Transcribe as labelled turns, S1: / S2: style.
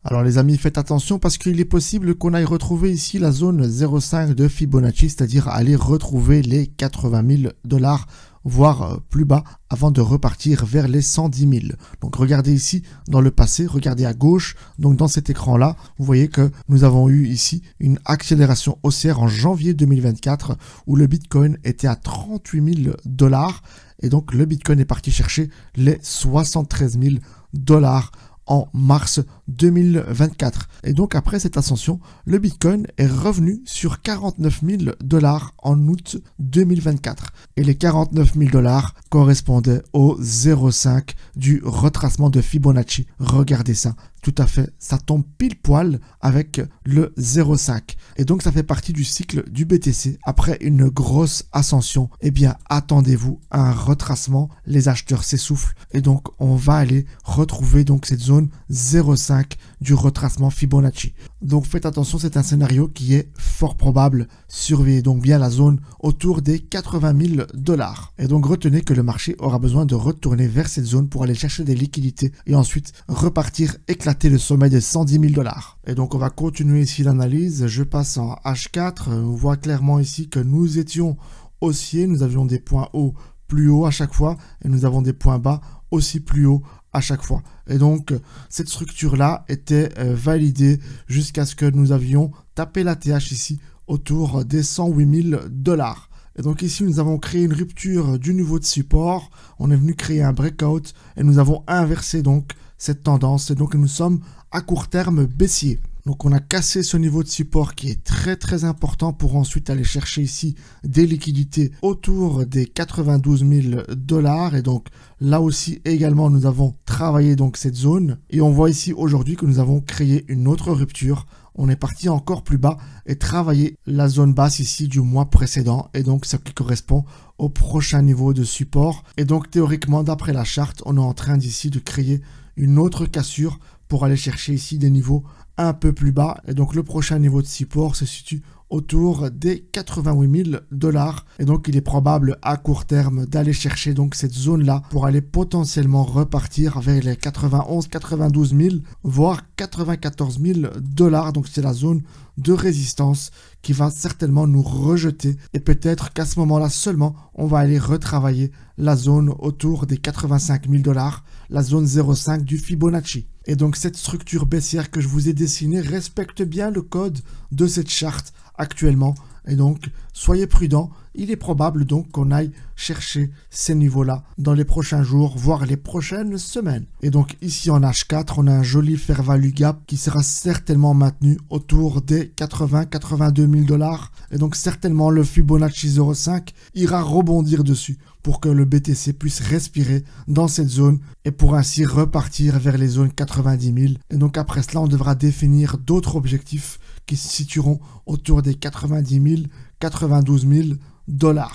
S1: Alors les amis, faites attention parce qu'il est possible qu'on aille retrouver ici la zone 0,5 de Fibonacci, c'est-à-dire aller retrouver les 80 000 $, voire plus bas, avant de repartir vers les 110 000. Donc regardez ici dans le passé, regardez à gauche, donc dans cet écran-là, vous voyez que nous avons eu ici une accélération haussière en janvier 2024 où le Bitcoin était à 38 000 $, et donc le Bitcoin est parti chercher les 73 000 $ en mars 2024. Et donc après cette ascension, le Bitcoin est revenu sur 49 000 $ en août 2024. Et les 49 000 $ correspondaient au 0,5 du retracement de Fibonacci. Regardez ça, tout à fait, ça tombe pile poil avec le 0,5. Et donc ça fait partie du cycle du BTC. Après une grosse ascension, eh bien attendez-vous à un retracement, les acheteurs s'essoufflent et donc on va aller retrouver donc cette zone 0,5 du retracement Fibonacci. Donc faites attention, c'est un scénario qui est fort probable. Surveillez donc bien la zone autour des 80 000 $. Et donc retenez que le marché aura besoin de retourner vers cette zone pour aller chercher des liquidités et ensuite repartir éclater le sommet des 110 000 $. Et donc on va continuer ici l'analyse. Je passe en H4. On voit clairement ici que nous étions haussiers. Nous avions des points hauts plus hauts à chaque fois et nous avons des points bas aussi plus hauts à chaque fois. Et donc, cette structure-là était validée jusqu'à ce que nous avions tapé la TH ici autour des 108 000 $. Et donc ici, nous avons créé une rupture du niveau de support. On est venu créer un breakout et nous avons inversé donc cette tendance. Et donc, nous sommes à court terme baissier. Donc on a cassé ce niveau de support qui est très important pour ensuite aller chercher ici des liquidités autour des 92 000 $. Et donc là aussi également nous avons travaillé donc cette zone. Et on voit ici aujourd'hui que nous avons créé une autre rupture. On est parti encore plus bas et travailler la zone basse ici du mois précédent. Et donc ce qui correspond au prochain niveau de support. Et donc théoriquement d'après la charte, on est en train d'ici de créer une autre cassure pour aller chercher ici des niveaux un peu plus bas. Et donc le prochain niveau de support se situe autour des 88 000 $. Et donc il est probable à court terme d'aller chercher donc cette zone là pour aller potentiellement repartir vers les 91 92 000 voire 94 000 $. Donc c'est la zone de résistance qui va certainement nous rejeter et peut-être qu'à ce moment là seulement on va aller retravailler la zone autour des 85 000 $, la zone 0,5 du Fibonacci. Et donc cette structure baissière que je vous ai dessinée respecte bien le code de cette charte actuellement. Et donc soyez prudents, il est probable donc qu'on aille chercher ces niveaux-là dans les prochains jours, voire les prochaines semaines. Et donc ici en H4, on a un joli fair value gap qui sera certainement maintenu autour des 80-82 000 $. Et donc certainement le Fibonacci 0,5 ira rebondir dessus pour que le BTC puisse respirer dans cette zone et pour ainsi repartir vers les zones 90 000. Et donc après cela, on devra définir d'autres objectifs qui se situeront autour des 90 000, 92 000 $.